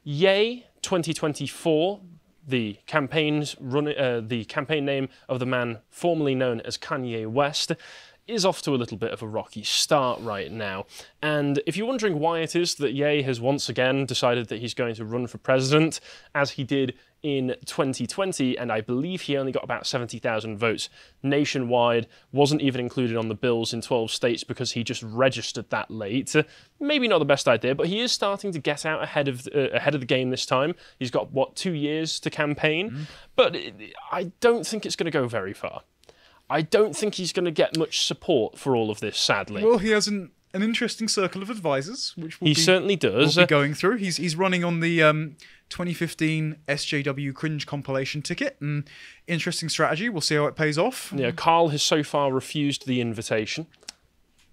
Yay 2024, the campaign name of the man formerly known as Kanye West, is off to a little bit of a rocky start right now. And if you're wondering why it is that Ye has once again decided that he's going to run for president, as he did in 2020, and I believe he only got about 70,000 votes nationwide, wasn't even included on the bills in 12 states because he just registered that late. Maybe not the best idea, but he is starting to get out ahead of the game this time. He's got, 2 years to campaign? But I don't think it's going to go very far. I don't think he's going to get much support for all of this, sadly. Well, he has an interesting circle of advisors, which certainly does. We'll be going through. He's running on the 2015 SJW Cringe compilation ticket. Interesting strategy. We'll see how it pays off. Yeah, Carl has so far refused the invitation.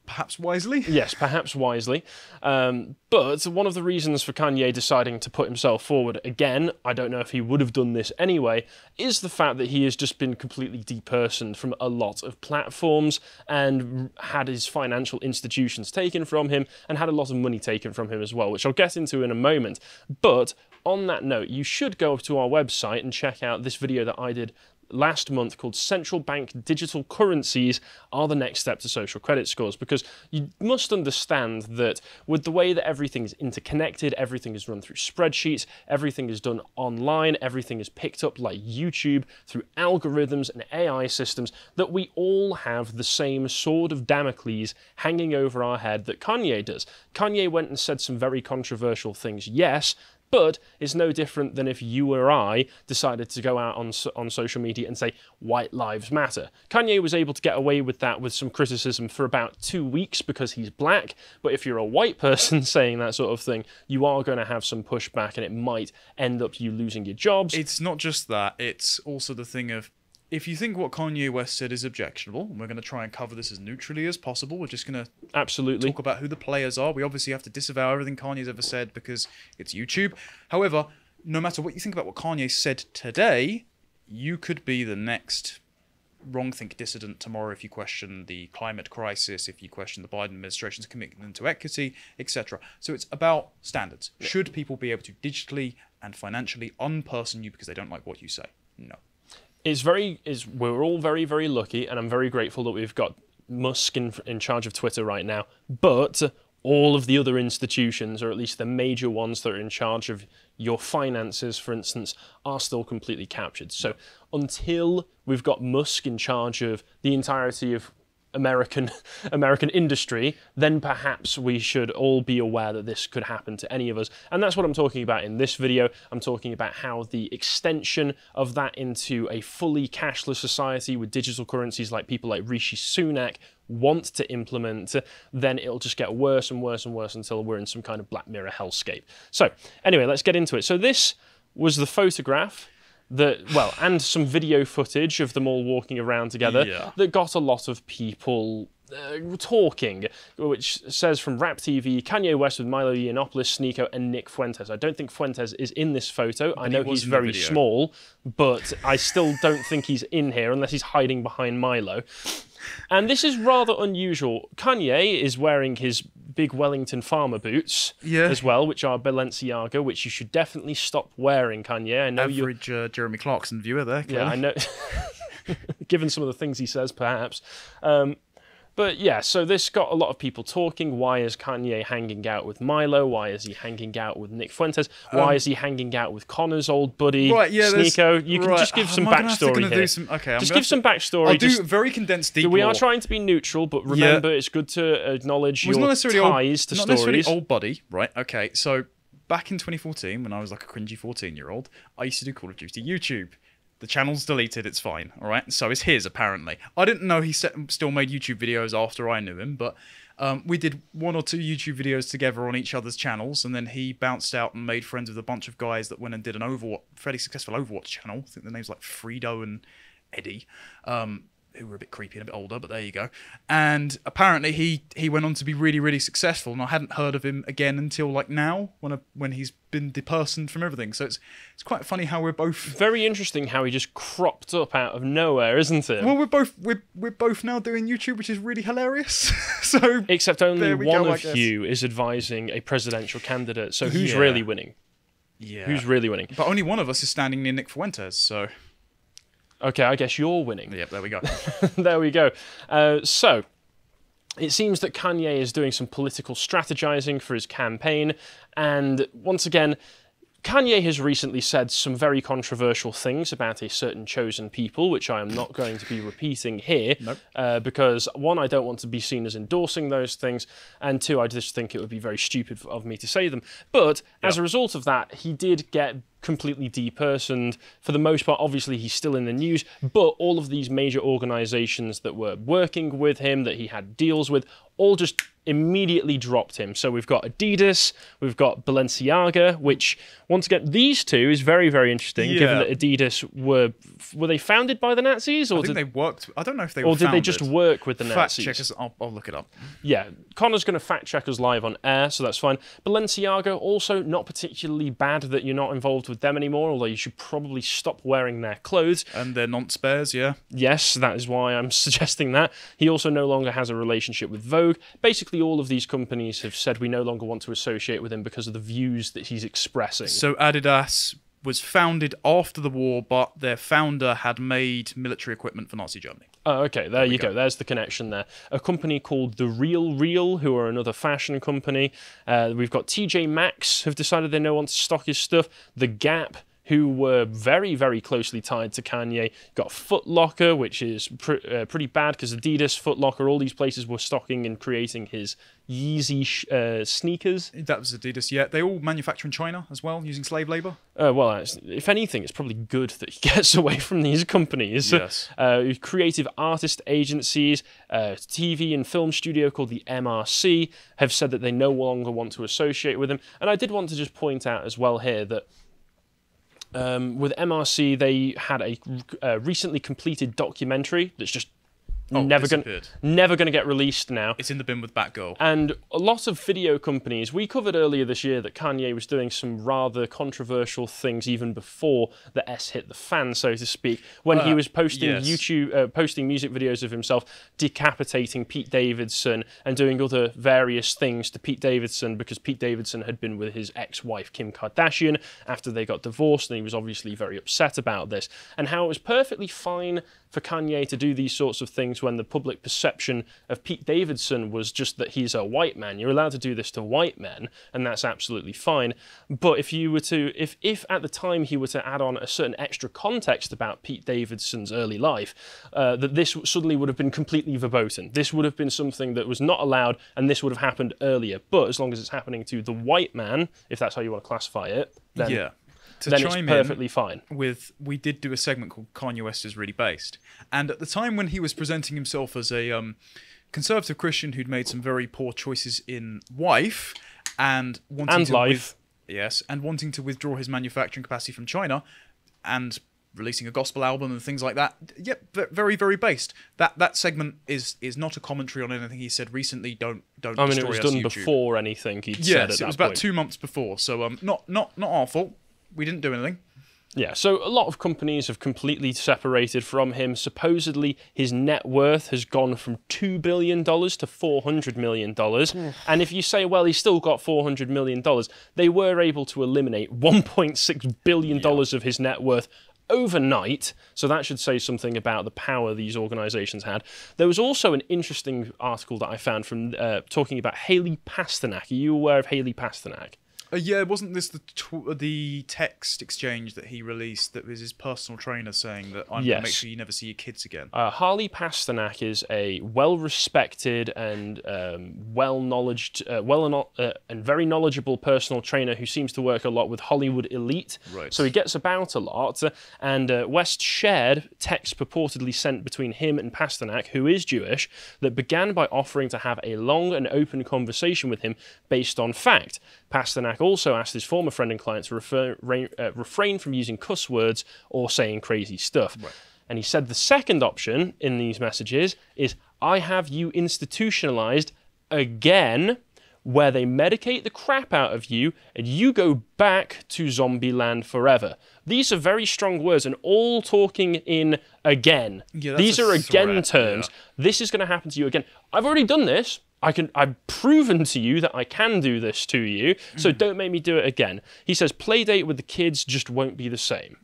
Perhaps wisely? Yes, perhaps wisely. But one of the reasons for Kanye deciding to put himself forward again, I don't know if he would have done this anyway, is the fact that he has just been completely depersoned from a lot of platforms and had his financial institutions taken from him and had a lot of money taken from him as well, which I'll get into in a moment. But on that note, you should go to our website and check out this video that I did last month called Central Bank Digital Currencies Are the Next Step to Social Credit Scores, because you must understand that with the way that everything is interconnected, everything is run through spreadsheets, everything is done online, everything is picked up like YouTube through algorithms and AI systems, that we all have the same sword of Damocles hanging over our head that Kanye does. Kanye went and said some very controversial things, yes, but it's no different than if you or I decided to go out on social media and say, white lives matter. Kanye was able to get away with that with some criticism for about 2 weeks because he's black, but if you're a white person saying that sort of thing, you are going to have some pushback and it might end up you losing your jobs. It's not just that, it's also the thing of, if you think what Kanye West said is objectionable, and we're going to try and cover this as neutrally as possible, we're just going to absolutely talk about who the players are. We obviously have to disavow everything Kanye's ever said because it's YouTube. However, no matter what you think about what Kanye said today, you could be the next wrong-think dissident tomorrow if you question the climate crisis, if you question the Biden administration's commitment to equity, etc. So it's about standards. Yeah. Should people be able to digitally and financially unperson you because they don't like what you say? No. We're all very, very lucky, and I'm very grateful that we've got Musk in charge of Twitter right now, but all of the other institutions, or at least the major ones that are in charge of your finances, for instance, are still completely captured. So until we've got Musk in charge of the entirety of American industry, then perhaps we should all be aware that this could happen to any of us. And that's what I'm talking about in this video. I'm talking about how the extension of that into a fully cashless society with digital currencies like people like Rishi Sunak want to implement, then it'll just get worse and worse and worse until we're in some kind of Black Mirror hellscape. So anyway, let's get into it. So this was the photograph and some video footage of them all walking around together that got a lot of people talking, which says from Rap TV, Kanye West with Milo Yiannopoulos, Sneeko, and Nick Fuentes. I don't think Fuentes is in this photo. I know he's very small, but I still don't think he's in here unless he's hiding behind Milo. And this is rather unusual. Kanye is wearing his big Wellington farmer boots as well, which are Balenciaga, which you should definitely stop wearing, Kanye. I know average Jeremy Clarkson viewer there. Clearly. Yeah, I know. Given some of the things he says, perhaps. But yeah, so this got a lot of people talking. Why is Kanye hanging out with Milo? Why is he hanging out with Nick Fuentes? Why is he hanging out with Connor's old buddy, Sneeko? You can just give some backstory here. Just give some backstory. I'll do very condensed deep We are trying to be neutral, but remember, it's good to acknowledge your ties to stories. Not necessarily old buddy, right? Okay, so back in 2014, when I was like a cringy 14-year-old, I used to do Call of Duty YouTube. The channel's deleted, it's fine, all right? So is his, apparently. I didn't know he still made YouTube videos after I knew him, but we did 1 or 2 YouTube videos together on each other's channels, and then he bounced out and made friends with a bunch of guys that went and did an fairly successful Overwatch channel. I think the name's like Fredo and Eddie, who were a bit creepy and a bit older, but there you go. And apparently he went on to be really, really successful, and I hadn't heard of him again until like now, when he's been depersoned from everything. So it's quite funny how we're both very interesting how he just cropped up out of nowhere, isn't it? Well, we're both now doing YouTube, which is really hilarious. So except only one of you is advising a presidential candidate. So who's really winning? Yeah. Who's really winning? But only one of us is standing near Nick Fuentes, so... Okay, I guess you're winning. Yep, there we go. There we go. So, it seems that Kanye is doing some political strategizing for his campaign, and once again, Kanye has recently said some very controversial things about a certain chosen people, which I am not going to be repeating here, because one, I don't want to be seen as endorsing those things, and two, I just think it would be very stupid of me to say them. But as a result of that, he did get completely depersoned. For the most part, obviously, he's still in the news, but all of these major organizations that were working with him, that he had deals with, all just immediately dropped him. So we've got Adidas, we've got Balenciaga, which, once again, these two is very, very interesting, given that Adidas were they founded by the Nazis? Or I think they worked... I don't know if they were founded. Or did they just work with the Nazis? Fact check us. I'll look it up. Yeah, Connor's going to fact check us live on air, so that's fine. Balenciaga, also not particularly bad that you're not involved with them anymore, although you should probably stop wearing their clothes. And their nonce-bears, yeah. Yes, that is why I'm suggesting that. He also no longer has a relationship with Vogue. Basically, all of these companies have said we no longer want to associate with him because of the views that he's expressing. So Adidas was founded after the war, but their founder had made military equipment for Nazi Germany. Oh, okay, there you go. There's the connection there. A company called The Real Real, who are another fashion company. We've got TJ Maxx, who've decided they no want to stock his stuff. The Gap, who were very, very closely tied to Kanye. Got Foot Locker, which is pretty bad because Adidas, Foot Locker, all these places were stocking and creating his Yeezy sneakers. That was Adidas, yeah. They all manufacture in China as well, using slave labour. Well, if anything, it's probably good that he gets away from these companies. Yes. Creative artist agencies, TV and film studio called the MRC have said that they no longer want to associate with him. And I did want to just point out as well here that with MRC, they had a recently completed documentary that's just never going to get released now. It's in the bin with Batgirl. And a lot of video companies, we covered earlier this year that Kanye was doing some rather controversial things even before the S hit the fan, so to speak, when he was posting posting music videos of himself decapitating Pete Davidson and doing other various things to Pete Davidson because Pete Davidson had been with his ex-wife Kim Kardashian after they got divorced, and he was obviously very upset about this, and how it was perfectly fine for Kanye to do these sorts of things when the public perception of Pete Davidson was just that he's a white man. You're allowed to do this to white men, and that's absolutely fine. But if you were to, if at the time he were to add on a certain extra context about Pete Davidson's early life, that this suddenly would have been completely verboten. This would have been something that was not allowed, and this would have happened earlier. But as long as it's happening to the white man, if that's how you want to classify it, then then it's perfectly fine. We did do a segment called Kanye West is Really Based. And at the time when he was presenting himself as a conservative Christian who'd made some very poor choices in wife and wanting to withdraw his manufacturing capacity from China and releasing a gospel album and things like that. Yep, very, very based. That segment is not a commentary on anything he said recently. Don't I mean, it was done YouTube. Before anything he'd said at that point. Yes, it was about 2 months before. So not our fault. We didn't do anything. Yeah, so a lot of companies have completely separated from him. Supposedly, his net worth has gone from $2 billion to $400 million. And if you say, well, he's still got $400 million, they were able to eliminate $1.6 billion of his net worth overnight, so that should say something about the power these organisations had. There was also an interesting article that I found from talking about Haley Pasternak. Are you aware of Haley Pasternak? Yeah, wasn't this the text exchange that he released that was his personal trainer saying that I'm going to make sure you never see your kids again? Harley Pasternak is a well-respected and well-knowledged, and very knowledgeable personal trainer who seems to work a lot with Hollywood elite. Right. So he gets about a lot. And West shared texts purportedly sent between him and Pasternak, who is Jewish, that began by offering to have a long and open conversation with him based on fact. Pasternak also asked his former friend and client to refrain from using cuss words or saying crazy stuff. Right. And he said the second option in these messages is, I have you institutionalized again, where they medicate the crap out of you and you go back to zombie land forever. These are very strong words and all talking in again. Yeah, these are again terms. Yeah. This is going to happen to you again. I've already done this. I've proven to you that I can do this to you, so don't make me do it again. He says, play date with the kids just won't be the same.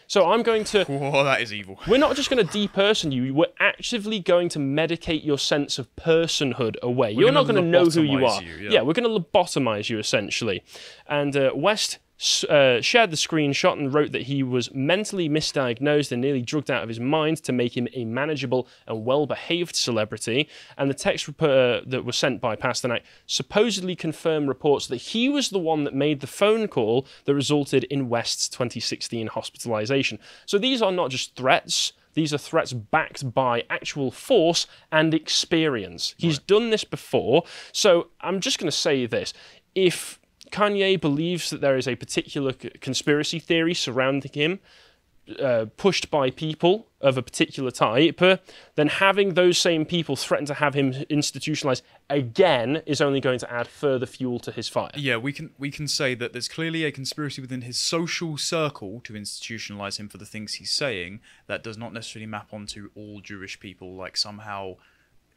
So I'm going to... Whoa, that is evil. We're not just going to deperson you, we're actively going to medicate your sense of personhood away. You're not going to know who you are. Yeah, we're going to lobotomize you, essentially. And West shared the screenshot and wrote that he was mentally misdiagnosed and nearly drugged out of his mind to make him a manageable and well-behaved celebrity. And the text that was sent by Pasternak supposedly confirmed reports that he was the one that made the phone call that resulted in West's 2016 hospitalization. So these are not just threats. These are threats backed by actual force and experience. He's done this before. So I'm just going to say this. If Kanye believes that there is a particular conspiracy theory surrounding him, pushed by people of a particular type, then having those same people threaten to have him institutionalized again is only going to add further fuel to his fire. Yeah, we can say that there's clearly a conspiracy within his social circle to institutionalize him for the things he's saying. That does not necessarily map onto all Jewish people, like somehow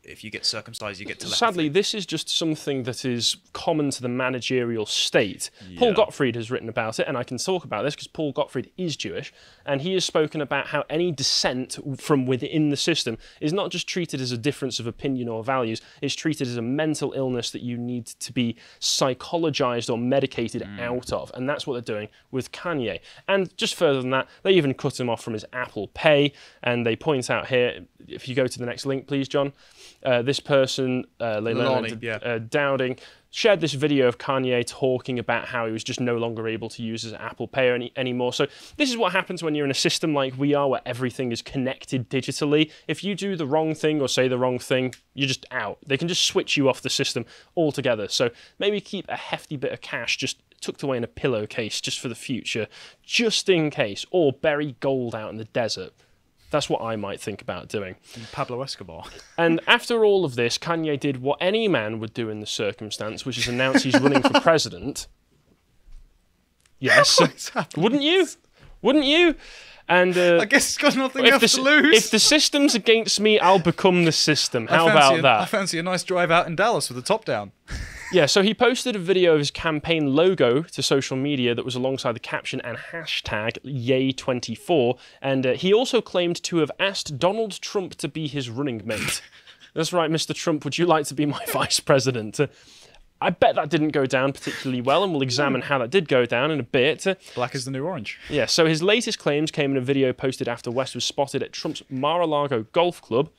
if you get circumcised, you get telepathy. Sadly, this is just something that is common to the managerial state. Yeah. Paul Gottfried has written about it, and I can talk about this because Paul Gottfried is Jewish, and he has spoken about how any dissent from within the system is not just treated as a difference of opinion or values, it's treated as a mental illness that you need to be psychologized or medicated out of, and that's what they're doing with Kanye. And just further than that, they even cut him off from his Apple Pay, and they point out here, if you go to the next link, please, John, this person, Dowding, shared this video of Kanye talking about how he was just no longer able to use his Apple Pay anymore. So this is what happens when you're in a system like we are, where everything is connected digitally. If you do the wrong thing or say the wrong thing, you're just out. They can just switch you off the system altogether. So maybe keep a hefty bit of cash just tucked away in a pillowcase just for the future, just in case, or bury gold out in the desert. That's what I might think about doing. Pablo Escobar. And after all of this, Kanye did what any man would do in the circumstance, which is announce he's running for president. Yes. Wouldn't you? Wouldn't you? And I guess he's got nothing else to lose. If the system's against me, I'll become the system. How about that? I fancy a nice drive out in Dallas with the top down. Yeah, so he posted a video of his campaign logo to social media that was alongside the caption and hashtag Yay24, and he also claimed to have asked Donald Trump to be his running mate. That's right, Mr. Trump, would you like to be my vice president? I bet that didn't go down particularly well, and we'll examine how that did go down in a bit. Black is the new orange. Yeah, so his latest claims came in a video posted after West was spotted at Trump's Mar-a-Lago golf club.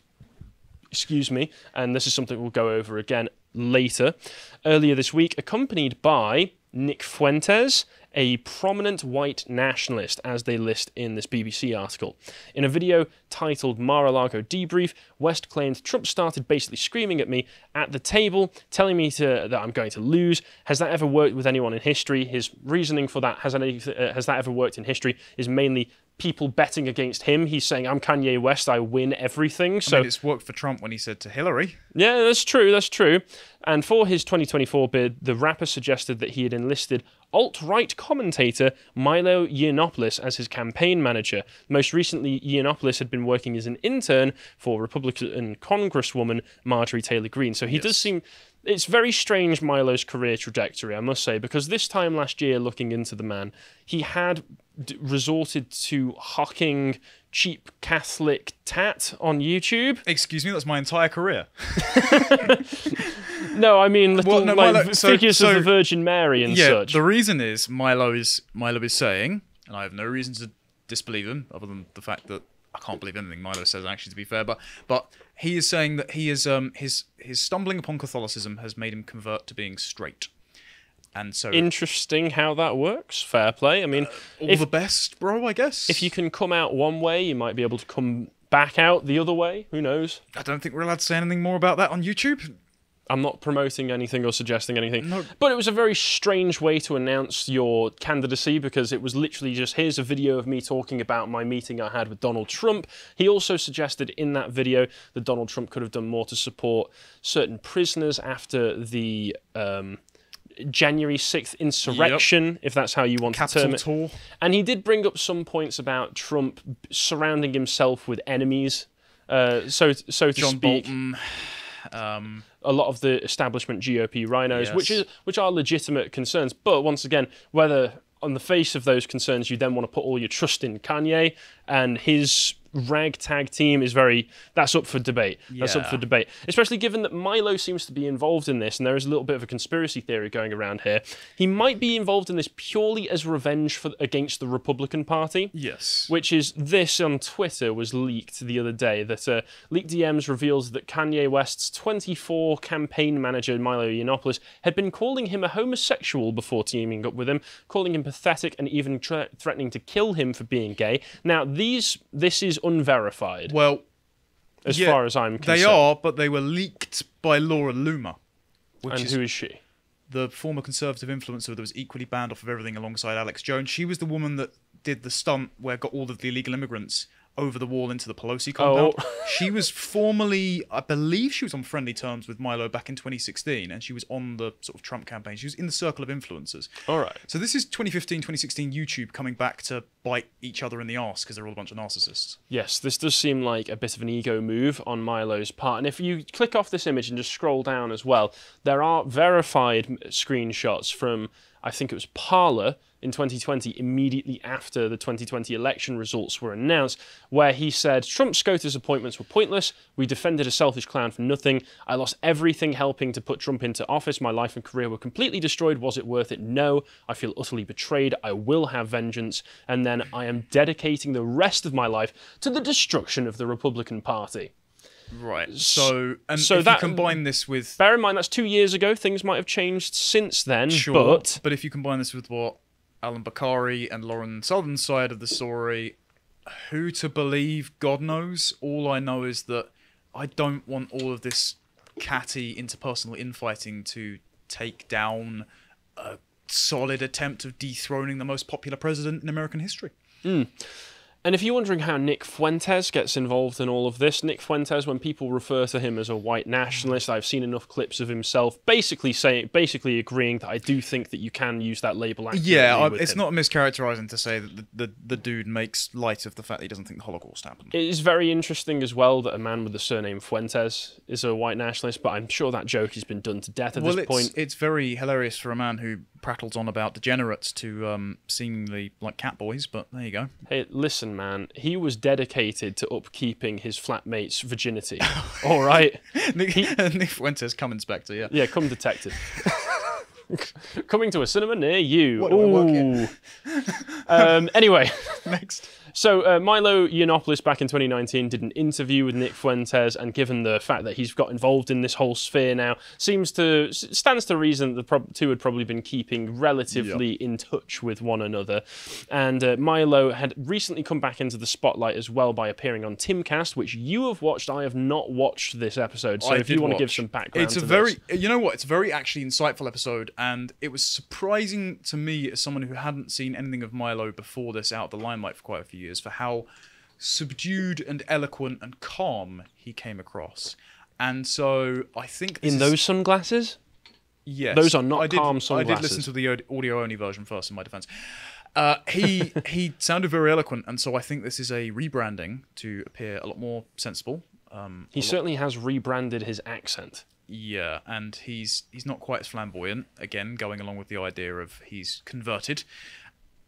Excuse me, and this is something we'll go over again later. Earlier this week, accompanied by Nick Fuentes, a prominent white nationalist, as they list in this BBC article. In a video titled Mar-a-Lago Debrief, West claimed Trump started basically screaming at me at the table, telling me that I'm going to lose. Has that ever worked with anyone in history? His reasoning for that, has that ever worked in history, is mainly people betting against him. He's saying, I'm Kanye West, I win everything. So I mean, it's worked for Trump when he said to Hillary. Yeah, that's true, that's true. And for his 2024 bid, the rapper suggested that he had enlisted alt-right commentator Milo Yiannopoulos as his campaign manager. Most recently, Yiannopoulos had been working as an intern for Republican Congresswoman Marjorie Taylor Greene. So he does seem... It's very strange, Milo's career trajectory, I must say, because this time last year, looking into the man, he had resorted to hawking cheap Catholic tat on YouTube. Excuse me, that's my entire career. No, I mean little figures of the Virgin Mary and such. The reason is Milo is saying, and I have no reason to disbelieve him, other than the fact that I can't believe anything Milo says, actually, to be fair, but he is saying that he is his stumbling upon Catholicism has made him convert to being straight. And so interesting how that works. Fair play. I mean, all the best, bro, I guess. If you can come out one way, you might be able to come back out the other way. Who knows? I don't think we're allowed to say anything more about that on YouTube. I'm not promoting anything or suggesting anything. No. But it was a very strange way to announce your candidacy, because it was literally just, here's a video of me talking about my meeting I had with Donald Trump. He also suggested in that video that Donald Trump could have done more to support certain prisoners after the January 6th insurrection, if that's how you want to term it. Tour. And he did bring up some points about Trump surrounding himself with enemies, so to John speak. Bolton. a lot of the establishment GOP rhinos, Yes. which are legitimate concerns. But once again, whether on the face of those concerns you then want to put all your trust in Kanye and his ragtag team that's up for debate. That's up Yeah. for debate, especially given that Milo seems to be involved in this, and there is a little bit of a conspiracy theory going around here. He might be involved in this purely as revenge against the Republican Party. Yes. Which is this on Twitter was leaked the other day, that leaked DMs reveals that Kanye West's 24 campaign manager Milo Yiannopoulos had been calling him a homosexual before teaming up with him, calling him pathetic and even threatening to kill him for being gay. Now this is unverified. Well, as far as I'm concerned. they are, but they were leaked by Laura Loomer, And who is she? the former conservative influencer that was equally banned off of everything alongside Alex Jones. She was the woman that did the stunt where got all of the illegal immigrants over the wall into the Pelosi compound. She was formerly, I believe she was on friendly terms with Milo back in 2016, and she was on the sort of Trump campaign. She was in the circle of influencers. All right. So this is 2015, 2016 YouTube coming back to bite each other in the arse because they're all a bunch of narcissists. Yes, this does seem like a bit of an ego move on Milo's part. And if you click off this image and just scroll down as well, there are verified screenshots from, I think it was Parler in 2020, immediately after the 2020 election results were announced, where he said, Trump SCOTUS appointments were pointless. We defended a selfish clown for nothing. I lost everything helping to put Trump into office. My life and career were completely destroyed. Was it worth it? No. I feel utterly betrayed. I will have vengeance. And then I am dedicating the rest of my life to the destruction of the Republican Party. Right. So if that, you combine this with... Bear in mind, that's 2 years ago. Things might have changed since then. Sure, but if you combine this with what Alan Bakari and Lauren Southern's side of the story, who to believe, God knows. All I know is that I don't want all of this catty interpersonal infighting to take down a solid attempt of dethroning the most popular president in American history. And if you're wondering how Nick Fuentes gets involved in all of this, Nick Fuentes, when people refer to him as a white nationalist, I've seen enough clips of himself basically agreeing that I do think that you can use that label accurately. Yeah, with it's him. not mischaracterizing to say that the dude makes light of the fact that he doesn't think the Holocaust happened. It is very interesting as well that a man with the surname Fuentes is a white nationalist, but I'm sure that joke has been done to death at this point. It's very hilarious for a man who prattles on about degenerates to seemingly like cat boys, but there you go. Hey, listen, man, he was dedicated to upkeeping his flatmate's virginity. All right? Nick Fuentes, come inspector, yeah. Yeah, come detective. Coming to a cinema near you. What do I work in? Anyway. Next. So Milo Yiannopoulos back in 2019 did an interview with Nick Fuentes, and given the fact that he's got involved in this whole sphere now, stands to reason that the two had probably been keeping relatively in touch with one another. And Milo had recently come back into the spotlight as well by appearing on Timcast, which you have watched. I have not watched this episode, so if you want to give some background it's a to very, this. you know what? It's a very actually insightful episode, and it was surprising to me as someone who hadn't seen anything of Milo before this out of the limelight for quite a few years, for how subdued and eloquent and calm he came across. And so I think In those sunglasses? yes, Those are not calm I sunglasses. did listen to the audio-only version first, in my defense. He sounded very eloquent, and so I think this is a rebranding to appear a lot more sensible. He certainly has rebranded his accent. Yeah, and he's not quite as flamboyant, again, going along with the idea of he's converted.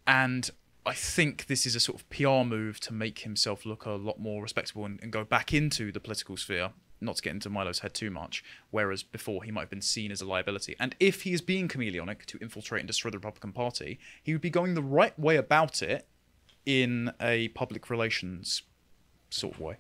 And I think this is a sort of PR move to make himself look a lot more respectable and go back into the political sphere, not to get into Milo's head too much, whereas before he might have been seen as a liability. And if he is being chameleonic to infiltrate and destroy the Republican Party, he would be going the right way about it in a public relations sort of way.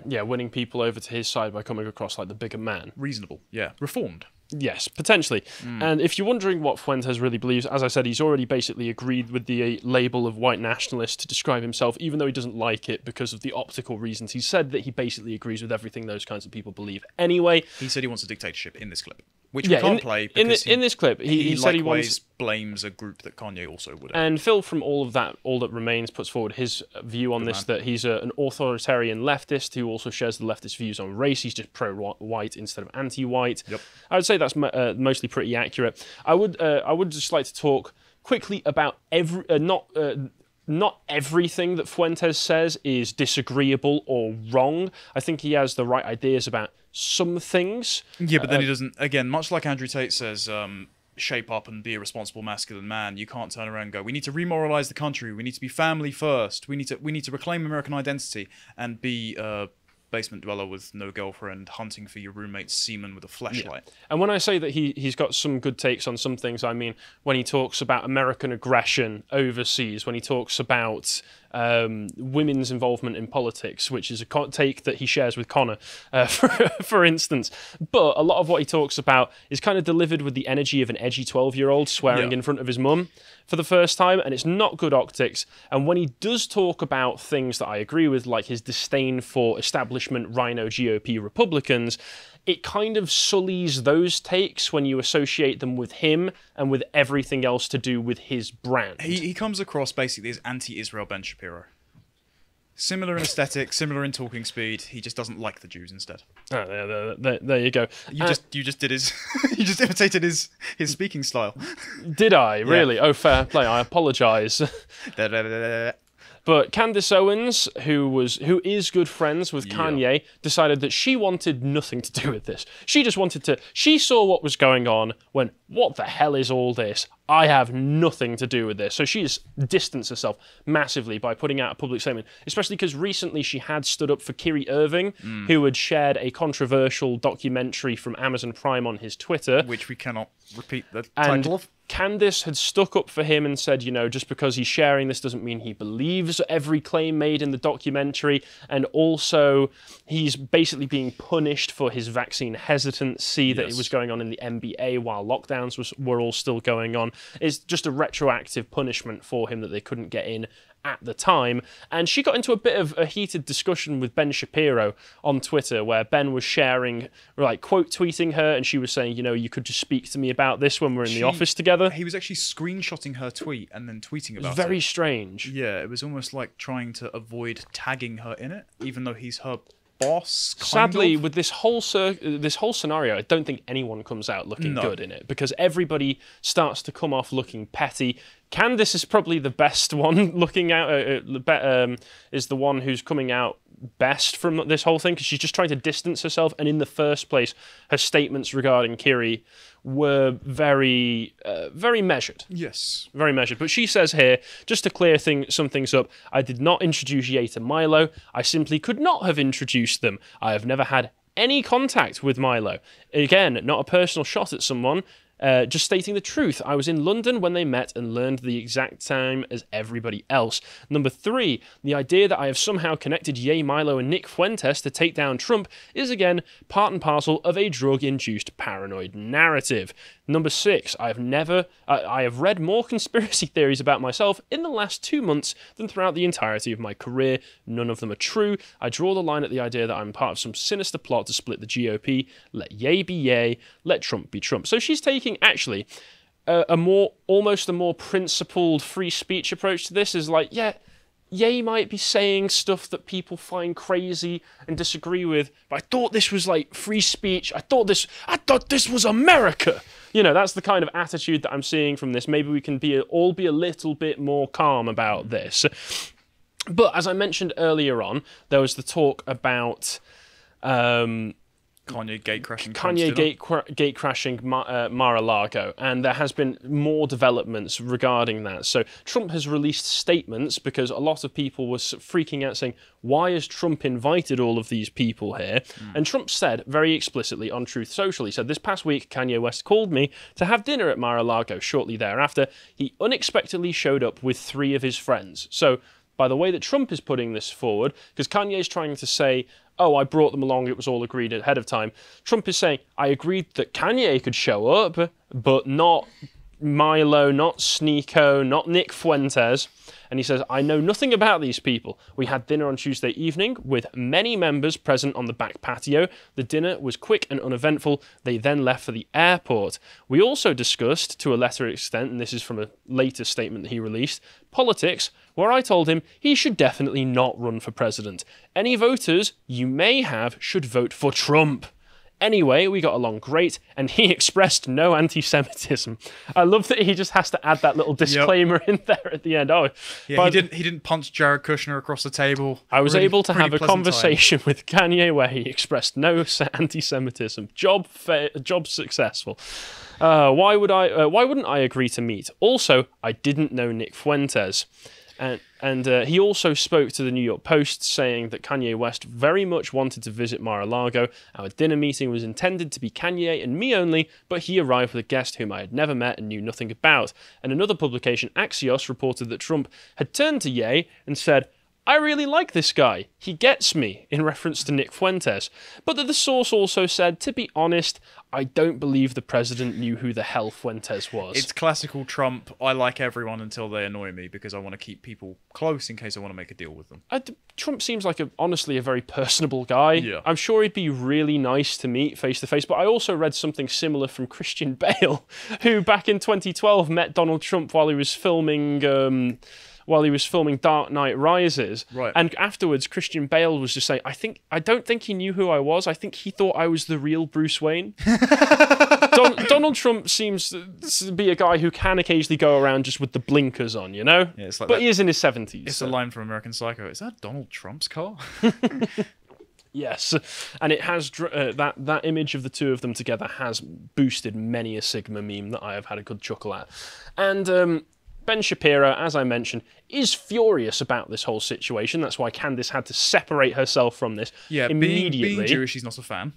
Yeah, winning people over to his side by coming across like the bigger man. Reasonable, yeah. Reformed. Yes, potentially. And if you're wondering what Fuentes really believes, as I said, he's already basically agreed with the label of white nationalist to describe himself, even though he doesn't like it because of the optical reasons. He said that he basically agrees with everything those kinds of people believe anyway. He said he wants a dictatorship in this clip, which we can't play in because this clip, he said he likewise wants... blames a group that Kanye also would have. And Phil, from All That Remains, puts forward his view on this, that he's an authoritarian leftist who also shares the leftist views on race. He's just pro-white instead of anti-white. Yep. I would say that's mostly pretty accurate. I would just like to talk quickly about not everything that Fuentes says is disagreeable or wrong. I think he has the right ideas about some things. Yeah, but then he doesn't. Again, much like Andrew Tate says, shape up and be a responsible masculine man. You can't turn around and go, we need to remoralize the country. We need to be family first. We need to reclaim American identity and be a basement dweller with no girlfriend hunting for your roommate's semen with a fleshlight. Yeah. And when I say that he's got some good takes on some things, I mean when he talks about American aggression overseas, when he talks about women's involvement in politics, which is a take that he shares with Connor, for instance. But a lot of what he talks about is kind of delivered with the energy of an edgy 12-year-old swearing in front of his mum for the first time, and it's not good optics. And when he does talk about things that I agree with, like his disdain for establishment rhino GOP Republicans, it kind of sullies those takes when you associate them with him and with everything else to do with his brand. He comes across basically as anti-Israel Ben Shapiro. Similar in aesthetic, similar in talking speed. He just doesn't like the Jews instead. Oh, there you go. You just did his you just imitated his speaking style. Did I really? Oh, fair play. I apologise. But Candace Owens, who is good friends with Kanye, decided that she wanted nothing to do with this. She just wanted to... She saw what was going on, went, what the hell is all this? I have nothing to do with this. So she's distanced herself massively by putting out a public statement, especially because recently she had stood up for Kyrie Irving, who had shared a controversial documentary from Amazon Prime on his Twitter. Which we cannot repeat the title of. Candace had stuck up for him and said, just because he's sharing this doesn't mean he believes every claim made in the documentary. And also, he's basically being punished for his vaccine hesitancy that it was going on in the NBA while lockdowns were all still going on. It's just a retroactive punishment for him that they couldn't get in at the time. And she got into a bit of a heated discussion with Ben Shapiro on Twitter, where Ben was sharing, quote tweeting her, and she was saying, you could just speak to me about this when we're in the office together. He was actually screenshotting her tweet and then tweeting about it. Very strange. Yeah, it was almost like trying to avoid tagging her in it, even though he's her boss. Sadly, with this whole scenario, I don't think anyone comes out looking good in it, because everybody starts to come off looking petty. Candace is probably the best one looking out, is the one who's coming out best from this whole thing, because she's just trying to distance herself, and in the first place, her statements regarding Kyrie were very measured. Yes. Very measured. But she says here, just to clear some things up, I did not introduce Ye to Milo. I simply could not have introduced them. I have never had any contact with Milo. Again, not a personal shot at someone. Just stating the truth. I was in London when they met and learned the exact time as everybody else. Number 3, the idea that I have somehow connected Ye Milo and Nick Fuentes to take down Trump is again part and parcel of a drug-induced paranoid narrative. Number 6, I have read more conspiracy theories about myself in the last 2 months than throughout the entirety of my career. None of them are true. I draw the line at the idea that I'm part of some sinister plot to split the GOP. Let Ye be Ye, let Trump be Trump. So she's taking actually almost a more principled free speech approach to this. Is like, Ye might be saying stuff that people find crazy and disagree with, but I thought this was like free speech. I thought this was America. That's the kind of attitude that I'm seeing from this. Maybe we can all be a little bit more calm about this. But as I mentioned earlier on, there was the talk about Kanye gate crashing. Gate crashing Mar-a-Lago, and there has been more developments regarding that. So Trump has released statements because a lot of people were freaking out saying, why has Trump invited all of these people here? And Trump said very explicitly on Truth Social, he said, this past week Kanye West called me to have dinner at Mar-a-Lago. Shortly thereafter, he unexpectedly showed up with 3 of his friends. So by the way that Trump is putting this forward, because Kanye is trying to say, oh, I brought them along, it was all agreed ahead of time. Trump is saying, I agreed that Kanye could show up, but not Milo, not Sneeko, not Nick Fuentes. And he says, I know nothing about these people. We had dinner on Tuesday evening with many members present on the back patio. The dinner was quick and uneventful. They then left for the airport. We also discussed, to a lesser extent, and this is from a later statement that he released, politics, where I told him he should definitely not run for president. Any voters you may have should vote for Trump. Anyway, we got along great, and he expressed no anti-Semitism. I love that he just has to add that little disclaimer in there at the end. Oh, yeah, he didn't punch Jared Kushner across the table. I was Really- able to really have a pleasant conversation with Kanye where he expressed no anti-Semitism. Job successful. Why wouldn't I agree to meet? Also, I didn't know Nick Fuentes. And he also spoke to the New York Post, saying that Kanye West very much wanted to visit Mar-a-Lago. Our dinner meeting was intended to be Kanye and me only, but he arrived with a guest whom I had never met and knew nothing about. And another publication, Axios, reported that Trump had turned to Ye and said, I really like this guy. He gets me, in reference to Nick Fuentes. But that the source also said, to be honest, I don't believe the president knew who the hell Fuentes was. It's classical Trump. I like everyone until they annoy me because I want to keep people close in case I want to make a deal with them. Trump seems like, honestly, a very personable guy. Yeah. I'm sure he'd be really nice to meet face-to-face, but I also read something similar from Christian Bale, who back in 2012 met Donald Trump while he was filming Dark Knight Rises. Right. And afterwards, Christian Bale was just saying, I don't think he knew who I was. I think he thought I was the real Bruce Wayne. Donald Trump seems to be a guy who can occasionally go around just with the blinkers on, you know? Yeah, it's like but that- he is in his 70s. It's a line from American Psycho. Is that Donald Trump's car? Yes, and it has that image of the two of them together has boosted many a Sigma meme that I have had a good chuckle at. And Ben Shapiro, as I mentioned, is furious about this whole situation. That's why Candace had to separate herself from this immediately. Being Jewish, he's not a fan.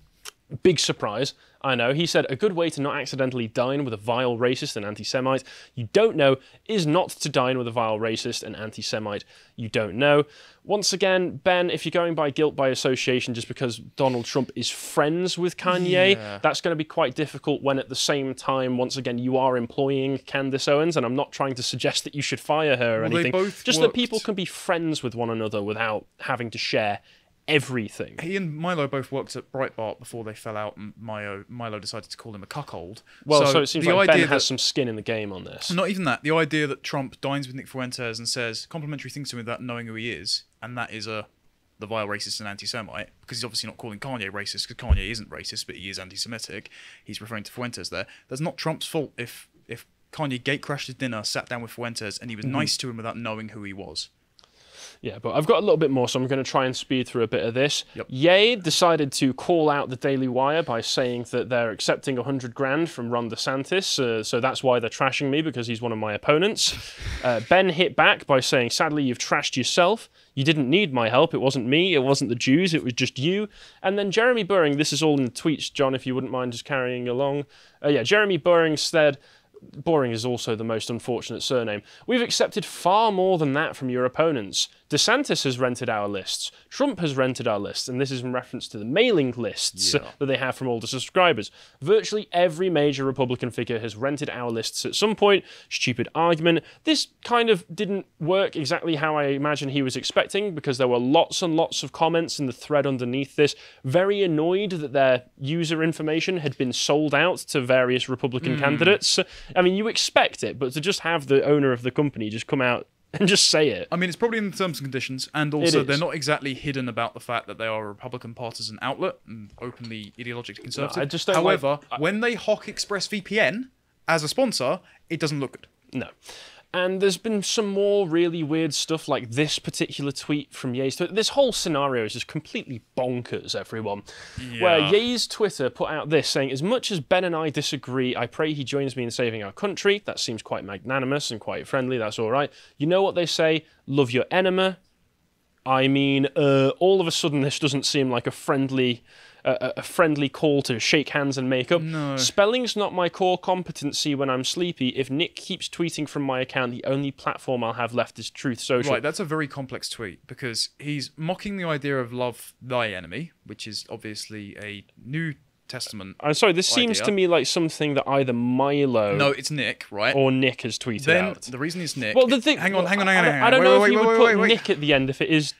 Big surprise, I know. He said, a good way to not accidentally dine with a vile racist and anti-Semite you don't know is not to dine with a vile racist and anti-Semite you don't know. Once again, Ben, if you're going by guilt by association just because Donald Trump is friends with Kanye, that's going to be quite difficult when at the same time, once again, you are employing Candace Owens, and I'm not trying to suggest that you should fire her or anything. Just that people can be friends with one another without having to share everything. He and Milo both worked at Breitbart before they fell out, and Milo decided to call him a cuckold. Well, so it seems like Ben has some skin in the game on this. Not even that. The idea that Trump dines with Nick Fuentes and says complimentary things to him without knowing who he is, and that is the vile racist and anti-Semite, because he's obviously not calling Kanye racist, because Kanye isn't racist, but he is anti-Semitic. He's referring to Fuentes there. That's not Trump's fault if Kanye gatecrashed his dinner, sat down with Fuentes, and he was nice to him without knowing who he was. Yeah, but I've got a little bit more, so I'm going to try and speed through a bit of this. Yep. Ye decided to call out the Daily Wire by saying that they're accepting $100,000 from Ron DeSantis, so that's why they're trashing me, because he's one of my opponents. Ben hit back by saying, sadly, you've trashed yourself. You didn't need my help. It wasn't me. It wasn't the Jews. It was just you. And then Jeremy Buring, this is all in the tweets, John, if you wouldn't mind just carrying along. Jeremy Buring said, Boring is also the most unfortunate surname. We've accepted far more than that from your opponents. DeSantis has rented our lists. Trump has rented our lists, and this is in reference to the mailing lists that they have from all the subscribers. Virtually every major Republican figure has rented our lists at some point. Stupid argument. This kind of didn't work exactly how I imagine he was expecting, because there were lots and lots of comments in the thread underneath this, very annoyed that their user information had been sold out to various Republican candidates. I mean, you expect it, but to just have the owner of the company just come out and just say it. I mean, it's probably in the terms and conditions, and also they're not exactly hidden about the fact that they are a Republican partisan outlet and openly ideologically conservative. No, I just don't However, when they hock ExpressVPN as a sponsor, it doesn't look good. No. And there's been some more really weird stuff, like this particular tweet from Ye's Twitter. This whole scenario is just completely bonkers, everyone. Yeah. Where Ye's Twitter put out this, saying, as much as Ben and I disagree, I pray he joins me in saving our country. That seems quite magnanimous and quite friendly. That's all right. You know what they say? Love your enemy. I mean, all of a sudden, this doesn't seem like a friendly call to shake hands and make up. No. Spelling's not my core competency when I'm sleepy. If Nick keeps tweeting from my account, the only platform I'll have left is Truth Social. Right, that's a very complex tweet, because he's mocking the idea of love thy enemy, which is obviously a New Testament I'm sorry, this seems to me like something that either Milo No, it's Nick, right? or Nick has tweeted Then out. the reason it's Nick... Well, the thing... Hang on. I don't know if you would put Nick at the end if it is...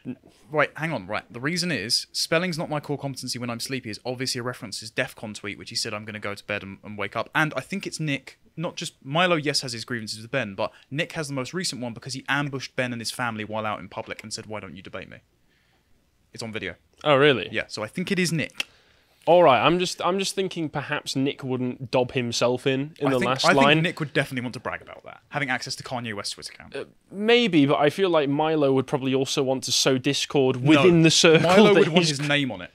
Right, hang on, right. The reason is, spelling's not my core competency when I'm sleepy is obviously a reference to his DEFCON tweet, which he said, I'm going to go to bed and wake up. And I think it's Nick, not just... Milo, yes, has his grievances with Ben, but Nick has the most recent one because he ambushed Ben and his family while out in public and said, why don't you debate me? It's on video. Oh, really? Yeah, so I think it is Nick. All right, I'm just thinking perhaps Nick wouldn't dob himself in the last I line. think Nick would definitely want to brag about that, having access to Kanye West's Twitter account. Maybe, but I feel like Milo would probably also want to sow discord within the circle. Milo that would want he's- his name on it.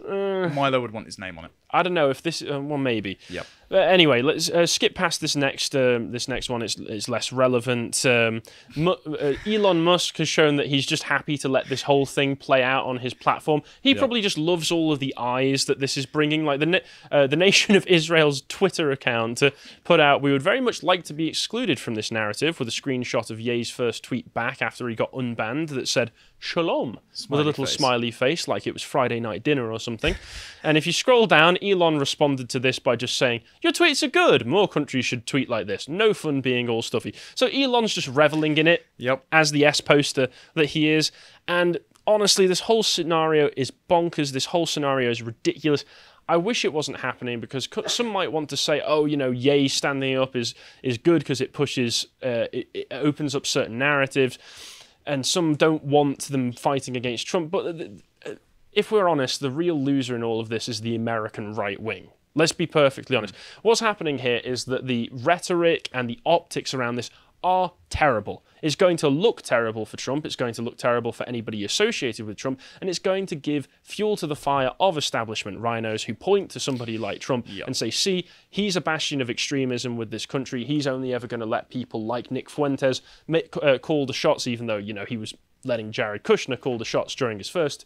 Milo would want his name on it. I don't know if this. Well, maybe. Yep. Anyway, let's skip past this next one. It's less relevant. Elon Musk has shown that he's just happy to let this whole thing play out on his platform. He probably just loves all of the eyes that this is bringing. Like the Nation of Israel's Twitter account put out, "We would very much like to be excluded from this narrative," with a screenshot of Ye's first tweet back after he got unbanned that said "Shalom" with a little smiley face, like it was Friday night dinner or something. And if you scroll down, Elon responded to this by just saying, "Your tweets are good. More countries should tweet like this. No fun being all stuffy." So Elon's just reveling in it as the S-poster that he is. And honestly, this whole scenario is bonkers. This whole scenario is ridiculous. I wish it wasn't happening because some might want to say, oh, Ye standing up is good because it pushes, it opens up certain narratives. And some don't want them fighting against Trump. But if we're honest, the real loser in all of this is the American right wing. Let's be perfectly honest. What's happening here is that the rhetoric and the optics around this are terrible. It's going to look terrible for Trump. It's going to look terrible for anybody associated with Trump. And it's going to give fuel to the fire of establishment rhinos who point to somebody like Trump and say, see, he's a bastion of extremism with this country. He's only ever going to let people like Nick Fuentes call the shots, even though, he was letting Jared Kushner call the shots during his first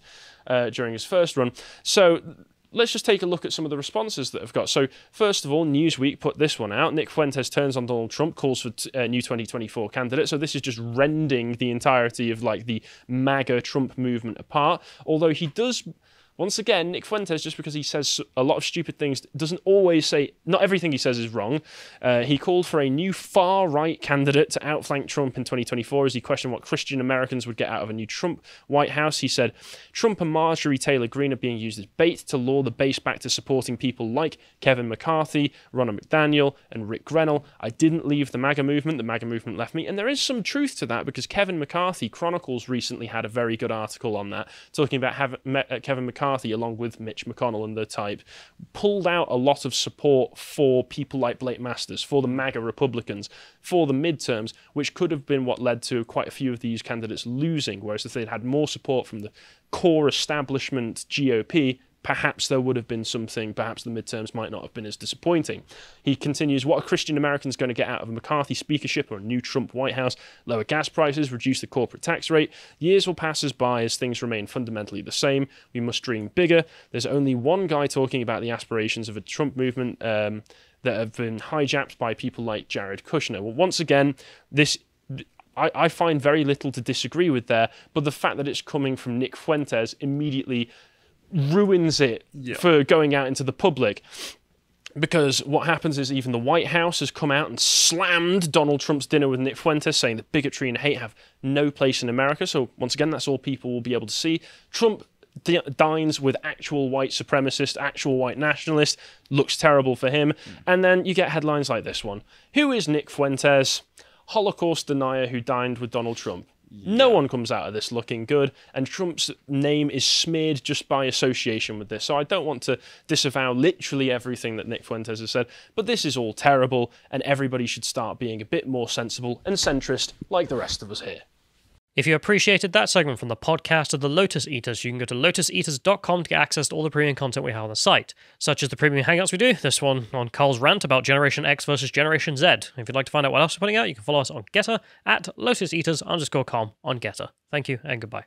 run. So let's just take a look at some of the responses that have got. So first of all, Newsweek put this one out. Nick Fuentes turns on Donald Trump, calls for new 2024 candidate. So this is just rending the entirety of the MAGA Trump movement apart. Although he does... Once again, Nick Fuentes, just because he says a lot of stupid things, doesn't always say... Not everything he says is wrong. He called for a new far-right candidate to outflank Trump in 2024 as he questioned what Christian Americans would get out of a new Trump White House. He said, Trump and Marjorie Taylor Greene are being used as bait to lure the base back to supporting people like Kevin McCarthy, Ronna McDaniel, and Rick Grenell. I didn't leave the MAGA movement. The MAGA movement left me. And there is some truth to that because Kevin McCarthy, Chronicles recently had a very good article on that, talking about Kevin McCarthy, along with Mitch McConnell and the type, pulled out a lot of support for people like Blake Masters, for the MAGA Republicans, for the midterms, which could have been what led to quite a few of these candidates losing, whereas if they'd had more support from the core establishment GOP, perhaps there would have been something, perhaps the midterms might not have been as disappointing. He continues, what are Christian Americans going to get out of a McCarthy speakership or a new Trump White House? Lower gas prices, reduce the corporate tax rate. Years will pass us by as things remain fundamentally the same. We must dream bigger. There's only one guy talking about the aspirations of a Trump movement that have been hijacked by people like Jared Kushner. Well, once again, I find very little to disagree with there, but the fact that it's coming from Nick Fuentes immediately ruins it for going out into the public. Because what happens is even the White House has come out and slammed Donald Trump's dinner with Nick Fuentes, saying that bigotry and hate have no place in America. So once again, that's all people will be able to see. Trump dines with actual white supremacist, actual white nationalist. Looks terrible for him. And then you get headlines like this one. Who is Nick Fuentes? Holocaust denier who dined with Donald Trump. No one comes out of this looking good, and Trump's name is smeared just by association with this. So I don't want to disavow literally everything that Nick Fuentes has said, but this is all terrible, and everybody should start being a bit more sensible and centrist like the rest of us here. If you appreciated that segment from the podcast of the Lotus Eaters, you can go to lotuseaters.com to get access to all the premium content we have on the site, such as the premium hangouts we do, this one on Carl's rant about Generation X versus Generation Z. If you'd like to find out what else we're putting out, you can follow us on Getter at lotuseaters_com on Getter. Thank you and goodbye.